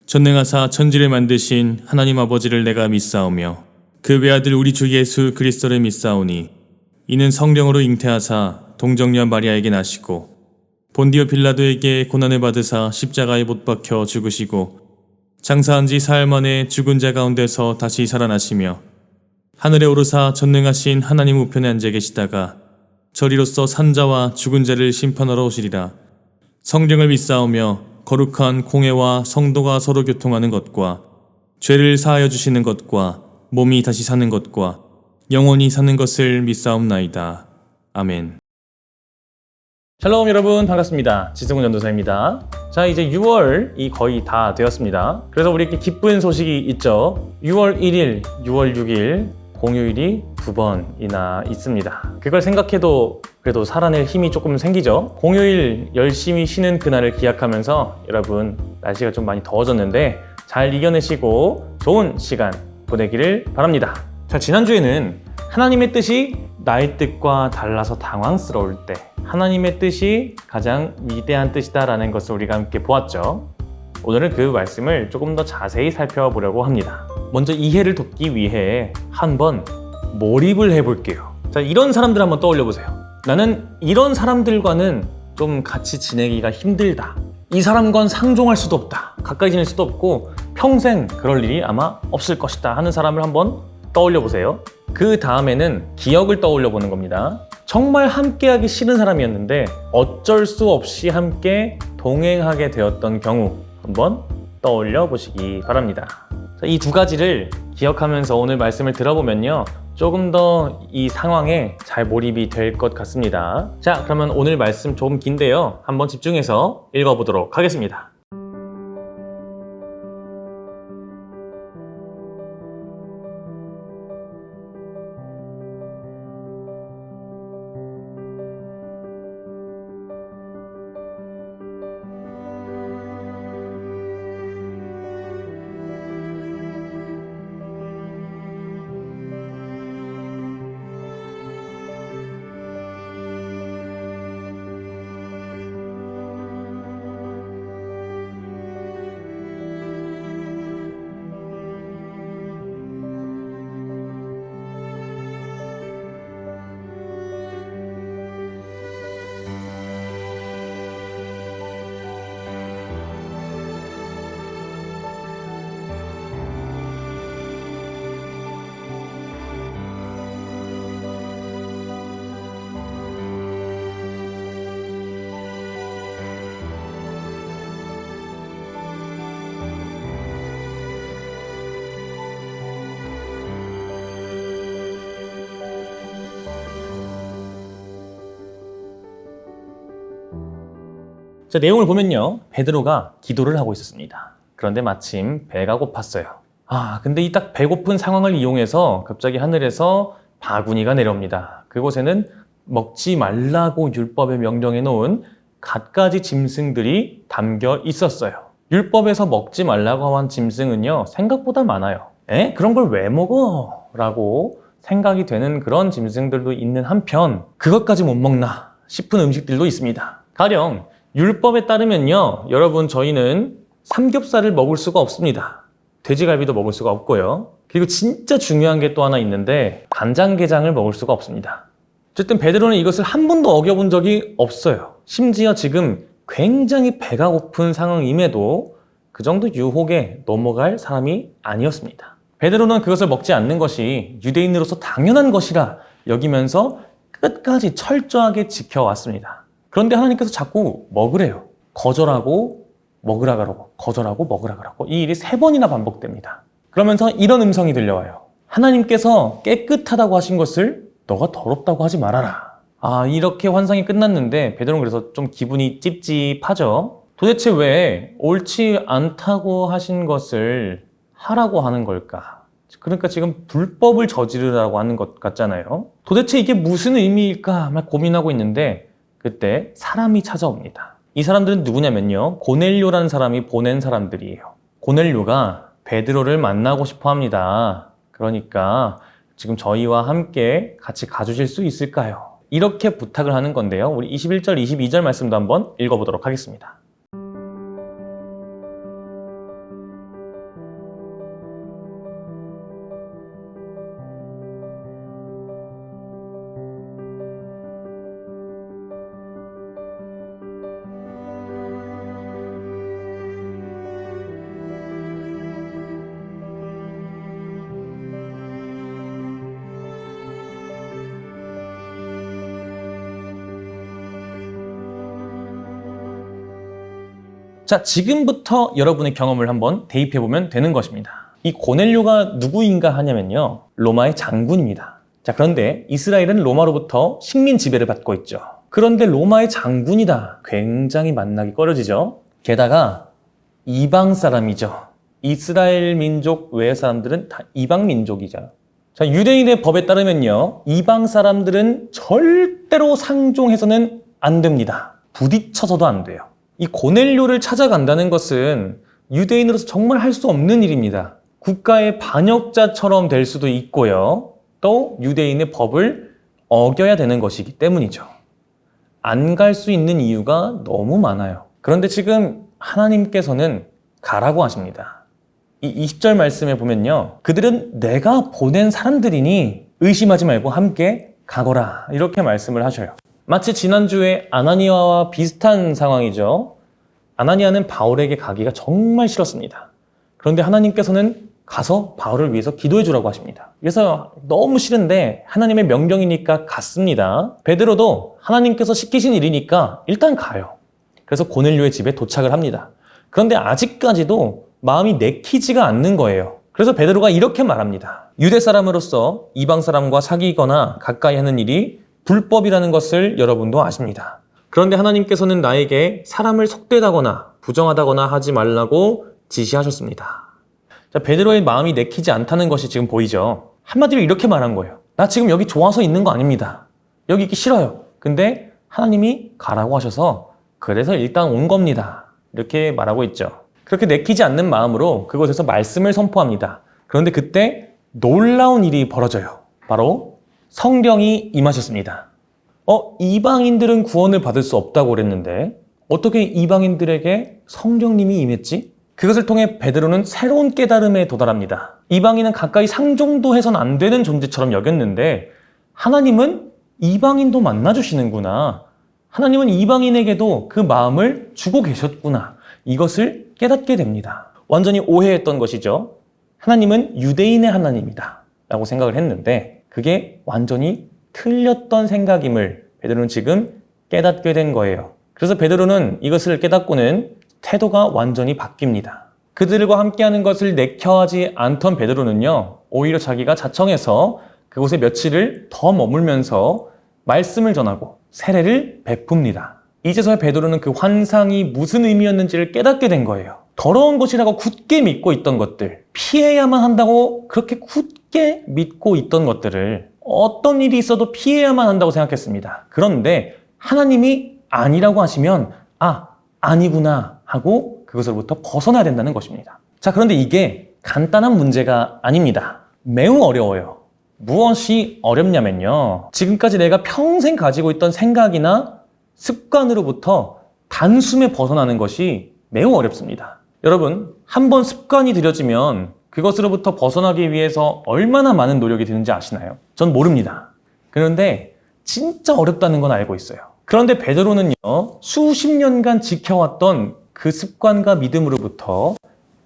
전능하사 천지를 만드신 하나님 아버지를 내가 믿사오며 그 외아들 우리 주 예수 그리스도를 믿사오니 이는 성령으로 잉태하사 동정녀 마리아에게 나시고 본디오 빌라도에게 고난을 받으사 십자가에 못 박혀 죽으시고 장사한 지 사흘 만에 죽은 자 가운데서 다시 살아나시며 하늘에 오르사 전능하신 하나님 우편에 앉아 계시다가 저리로서 산자와 죽은 자를 심판하러 오시리라. 성령을 믿사오며 거룩한 공회와 성도가 서로 교통하는 것과 죄를 사하여 주시는 것과 몸이 다시 사는 것과 영원히 사는 것을 믿사옵나이다. 아멘. 샬롬 여러분, 반갑습니다. 지승훈 전도사입니다. 자, 이제 6월이 거의 다 되었습니다. 그래서 우리에게 기쁜 소식이 있죠. 6월 1일, 6월 6일 공휴일이 2번이나 있습니다. 그걸 생각해도 그래도 살아낼 힘이 조금 생기죠. 공휴일 열심히 쉬는 그날을 기약하면서 여러분, 날씨가 좀 많이 더워졌는데 잘 이겨내시고 좋은 시간 보내기를 바랍니다. 자, 지난주에는 하나님의 뜻이 나의 뜻과 달라서 당황스러울 때 하나님의 뜻이 가장 위대한 뜻이다라는 것을 우리가 함께 보았죠. 오늘은 그 말씀을 조금 더 자세히 살펴보려고 합니다. 먼저 이해를 돕기 위해 한번 몰입을 해볼게요. 자, 이런 사람들 한번 떠올려 보세요. 나는 이런 사람들과는 좀 같이 지내기가 힘들다. 이 사람과는 상종할 수도 없다. 가까이 지낼 수도 없고 평생 그럴 일이 아마 없을 것이다 하는 사람을 한번 떠올려 보세요. 그 다음에는 기억을 떠올려 보는 겁니다. 정말 함께하기 싫은 사람이었는데 어쩔 수 없이 함께 동행하게 되었던 경우 한번 떠올려 보시기 바랍니다. 이 두 가지를 기억하면서 오늘 말씀을 들어보면요, 조금 더 이 상황에 잘 몰입이 될 것 같습니다. 자, 그러면 오늘 말씀 좀 긴데요, 한번 집중해서 읽어보도록 하겠습니다. 자, 내용을 보면요, 베드로가 기도를 하고 있었습니다. 그런데 마침 배가 고팠어요. 근데 이 딱 배고픈 상황을 이용해서 갑자기 하늘에서 바구니가 내려옵니다. 그곳에는 먹지 말라고 율법에 명령해 놓은 갖가지 짐승들이 담겨 있었어요. 율법에서 먹지 말라고 한 짐승은요, 생각보다 많아요. 그런 걸 왜 먹어? 라고 생각이 되는 그런 짐승들도 있는 한편, 그것까지 못 먹나 싶은 음식들도 있습니다. 가령 율법에 따르면요, 여러분, 저희는 삼겹살을 먹을 수가 없습니다. 돼지갈비도 먹을 수가 없고요. 그리고 진짜 중요한 게 또 하나 있는데 간장게장을 먹을 수가 없습니다. 어쨌든 베드로는 이것을 한 번도 어겨본 적이 없어요. 심지어 지금 굉장히 배가 고픈 상황임에도 그 정도 유혹에 넘어갈 사람이 아니었습니다. 베드로는 그것을 먹지 않는 것이 유대인으로서 당연한 것이라 여기면서 끝까지 철저하게 지켜왔습니다. 그런데 하나님께서 자꾸 먹으래요. 거절하고 먹으라 그러고 거절하고 먹으라 그러고 이 일이 3번이나 반복됩니다. 그러면서 이런 음성이 들려와요. 하나님께서 깨끗하다고 하신 것을 너가 더럽다고 하지 말아라. 이렇게 환상이 끝났는데 베드로는 그래서 좀 기분이 찝찝하죠. 도대체 왜 옳지 않다고 하신 것을 하라고 하는 걸까? 그러니까 지금 불법을 저지르라고 하는 것 같잖아요. 도대체 이게 무슨 의미일까 막 고민하고 있는데 그때 사람이 찾아옵니다. 이 사람들은 누구냐면요, 고넬료라는 사람이 보낸 사람들이에요. 고넬료가 베드로를 만나고 싶어 합니다. 그러니까 지금 저희와 함께 같이 가주실 수 있을까요? 이렇게 부탁을 하는 건데요, 우리 21절, 22절 말씀도 한번 읽어보도록 하겠습니다. 자, 지금부터 여러분의 경험을 한번 대입해보면 되는 것입니다. 이 고넬료가 누구인가 하냐면요, 로마의 장군입니다. 자, 그런데 이스라엘은 로마로부터 식민 지배를 받고 있죠. 그런데 로마의 장군이다. 굉장히 만나기 꺼려지죠. 게다가 이방 사람이죠. 이스라엘 민족 외의 사람들은 다 이방 민족이죠. 자, 유대인의 법에 따르면요, 이방 사람들은 절대로 상종해서는 안 됩니다. 부딪혀서도 안 돼요. 이 고넬료를 찾아간다는 것은 유대인으로서 정말 할 수 없는 일입니다. 국가의 반역자처럼 될 수도 있고요. 또 유대인의 법을 어겨야 되는 것이기 때문이죠. 안 갈 수 있는 이유가 너무 많아요. 그런데 지금 하나님께서는 가라고 하십니다. 이 20절 말씀에 보면요, 그들은 내가 보낸 사람들이니 의심하지 말고 함께 가거라, 이렇게 말씀을 하셔요. 마치 지난주에 아나니아와 비슷한 상황이죠. 아나니아는 바울에게 가기가 정말 싫었습니다. 그런데 하나님께서는 가서 바울을 위해서 기도해 주라고 하십니다. 그래서 너무 싫은데 하나님의 명령이니까 갔습니다. 베드로도 하나님께서 시키신 일이니까 일단 가요. 그래서 고넬료의 집에 도착을 합니다. 그런데 아직까지도 마음이 내키지가 않는 거예요. 그래서 베드로가 이렇게 말합니다. 유대 사람으로서 이방 사람과 사귀거나 가까이 하는 일이 불법이라는 것을 여러분도 아십니다. 그런데 하나님께서는 나에게 사람을 속되다거나 부정하다거나 하지 말라고 지시하셨습니다. 자, 베드로의 마음이 내키지 않다는 것이 지금 보이죠. 한마디로 이렇게 말한 거예요. 나 지금 여기 좋아서 있는 거 아닙니다. 여기 있기 싫어요. 근데 하나님이 가라고 하셔서 그래서 일단 온 겁니다. 이렇게 말하고 있죠. 그렇게 내키지 않는 마음으로 그곳에서 말씀을 선포합니다. 그런데 그때 놀라운 일이 벌어져요. 바로 성령이 임하셨습니다. 이방인들은 구원을 받을 수 없다고 그랬는데 어떻게 이방인들에게 성령님이 임했지? 그것을 통해 베드로는 새로운 깨달음에 도달합니다. 이방인은 가까이 상종도 해서는 안 되는 존재처럼 여겼는데 하나님은 이방인도 만나주시는구나. 하나님은 이방인에게도 그 마음을 주고 계셨구나. 이것을 깨닫게 됩니다. 완전히 오해했던 것이죠. 하나님은 유대인의 하나님이다 라고 생각을 했는데 그게 완전히 틀렸던 생각임을 베드로는 지금 깨닫게 된 거예요. 그래서 베드로는 이것을 깨닫고는 태도가 완전히 바뀝니다. 그들과 함께하는 것을 내켜하지 않던 베드로는요, 오히려 자기가 자청해서 그곳에 며칠을 더 머물면서 말씀을 전하고 세례를 베풉니다. 이제서야 베드로는 그 환상이 무슨 의미였는지를 깨닫게 된 거예요. 더러운 것이라고 굳게 믿고 있던 것들, 피해야만 한다고 그렇게 굳게 믿고 있던 것들을 어떤 일이 있어도 피해야만 한다고 생각했습니다. 그런데 하나님이 아니라고 하시면 아니구나 하고 그것으로부터 벗어나야 된다는 것입니다. 자, 그런데 이게 간단한 문제가 아닙니다. 매우 어려워요. 무엇이 어렵냐면요, 지금까지 내가 평생 가지고 있던 생각이나 습관으로부터 단숨에 벗어나는 것이 매우 어렵습니다. 여러분, 한번 습관이 들여지면 그것으로부터 벗어나기 위해서 얼마나 많은 노력이 드는지 아시나요? 전 모릅니다. 그런데 진짜 어렵다는 건 알고 있어요. 그런데 베드로는요, 수십 년간 지켜왔던 그 습관과 믿음으로부터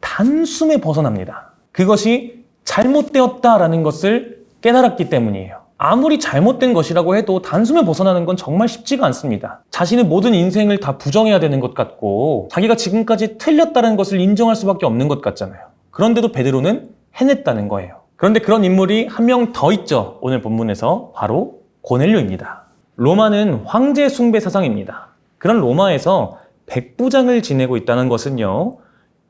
단숨에 벗어납니다. 그것이 잘못되었다라는 것을 깨달았기 때문이에요. 아무리 잘못된 것이라고 해도 단숨에 벗어나는 건 정말 쉽지가 않습니다. 자신의 모든 인생을 다 부정해야 되는 것 같고 자기가 지금까지 틀렸다는 것을 인정할 수밖에 없는 것 같잖아요. 그런데도 베드로는 해냈다는 거예요. 그런데 그런 인물이 한 명 더 있죠. 오늘 본문에서 바로 고넬료입니다. 로마는 황제 숭배 사상입니다. 그런 로마에서 백부장을 지내고 있다는 것은요,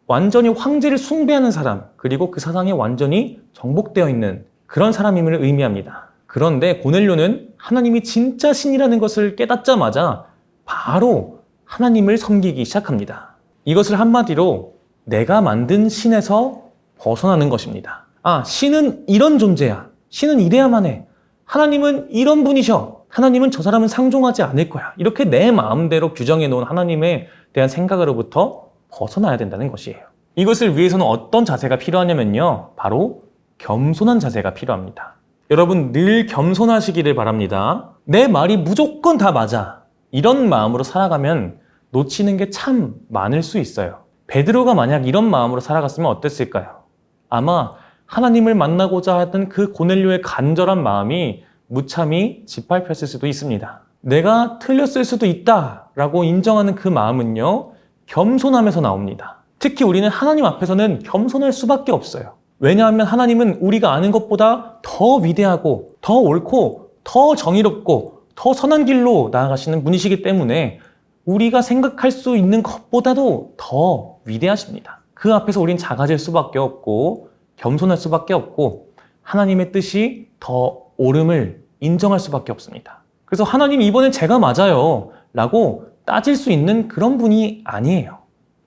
완전히 황제를 숭배하는 사람, 그리고 그 사상에 완전히 정복되어 있는 그런 사람임을 의미합니다. 그런데 고넬료는 하나님이 진짜 신이라는 것을 깨닫자마자 바로 하나님을 섬기기 시작합니다. 이것을 한마디로 내가 만든 신에서 벗어나는 것입니다. 신은 이런 존재야. 신은 이래야만 해. 하나님은 이런 분이셔. 하나님은 저 사람은 상종하지 않을 거야. 이렇게 내 마음대로 규정해 놓은 하나님에 대한 생각으로부터 벗어나야 된다는 것이에요. 이것을 위해서는 어떤 자세가 필요하냐면요, 바로 겸손한 자세가 필요합니다. 여러분, 늘 겸손하시기를 바랍니다. 내 말이 무조건 다 맞아. 이런 마음으로 살아가면 놓치는 게 참 많을 수 있어요. 베드로가 만약 이런 마음으로 살아갔으면 어땠을까요? 아마 하나님을 만나고자 하던 그 고넬료의 간절한 마음이 무참히 짓밟혔을 수도 있습니다. 내가 틀렸을 수도 있다라고 인정하는 그 마음은요, 겸손함에서 나옵니다. 특히 우리는 하나님 앞에서는 겸손할 수밖에 없어요. 왜냐하면 하나님은 우리가 아는 것보다 더 위대하고 더 옳고 더 정의롭고 더 선한 길로 나아가시는 분이시기 때문에 우리가 생각할 수 있는 것보다도 더 위대하십니다. 그 앞에서 우린 작아질 수밖에 없고 겸손할 수밖에 없고 하나님의 뜻이 더 옳음을 인정할 수밖에 없습니다. 그래서 하나님 이번엔 제가 맞아요 라고 따질 수 있는 그런 분이 아니에요.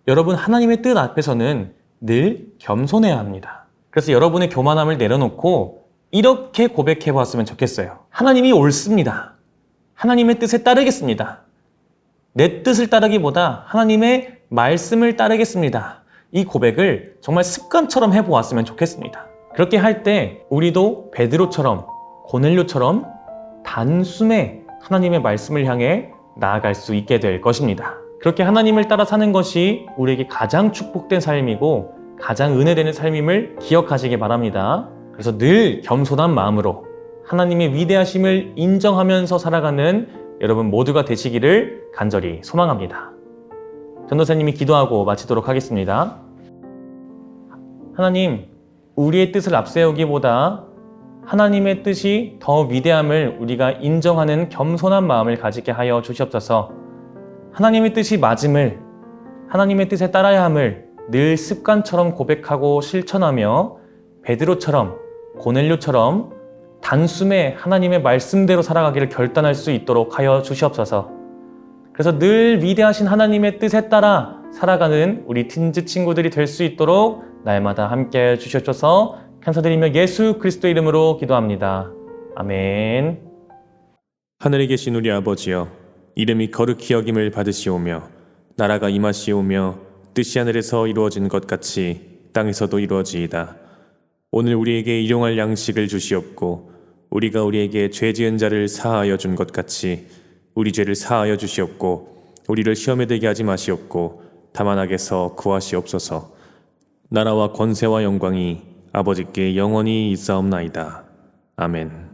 여러분, 하나님의 뜻 앞에서는 늘 겸손해야 합니다. 그래서 여러분의 교만함을 내려놓고 이렇게 고백해 보았으면 좋겠어요. 하나님이 옳습니다. 하나님의 뜻에 따르겠습니다. 내 뜻을 따르기보다 하나님의 말씀을 따르겠습니다. 이 고백을 정말 습관처럼 해보았으면 좋겠습니다. 그렇게 할 때 우리도 베드로처럼 고넬료처럼 단숨에 하나님의 말씀을 향해 나아갈 수 있게 될 것입니다. 그렇게 하나님을 따라 사는 것이 우리에게 가장 축복된 삶이고 가장 은혜되는 삶임을 기억하시기 바랍니다. 그래서 늘 겸손한 마음으로 하나님의 위대하심을 인정하면서 살아가는 여러분 모두가 되시기를 간절히 소망합니다. 전도사님이 기도하고 마치도록 하겠습니다. 하나님, 우리의 뜻을 앞세우기보다 하나님의 뜻이 더 위대함을 우리가 인정하는 겸손한 마음을 가지게 하여 주시옵소서. 하나님의 뜻이 맞음을, 하나님의 뜻에 따라야 함을 늘 습관처럼 고백하고 실천하며 베드로처럼 고넬료처럼 단숨에 하나님의 말씀대로 살아가기를 결단할 수 있도록 하여 주시옵소서. 그래서 늘 위대하신 하나님의 뜻에 따라 살아가는 우리 틴즈 친구들이 될 수 있도록 날마다 함께 주셔서 감사드리며 예수 그리스도 이름으로 기도합니다. 아멘. 하늘에 계신 우리 아버지여, 이름이 거룩히 여김을 받으시오며 나라가 임하시오며 뜻이 하늘에서 이루어진 것 같이 땅에서도 이루어지이다. 오늘 우리에게 일용할 양식을 주시옵고 우리가 우리에게 죄 지은 자를 사하여 준 것 같이 우리 죄를 사하여 주시옵고 우리를 시험에 들게 하지 마시옵고 다만 악에서 구하시옵소서. 나라와 권세와 영광이 아버지께 영원히 있사옵나이다. 아멘.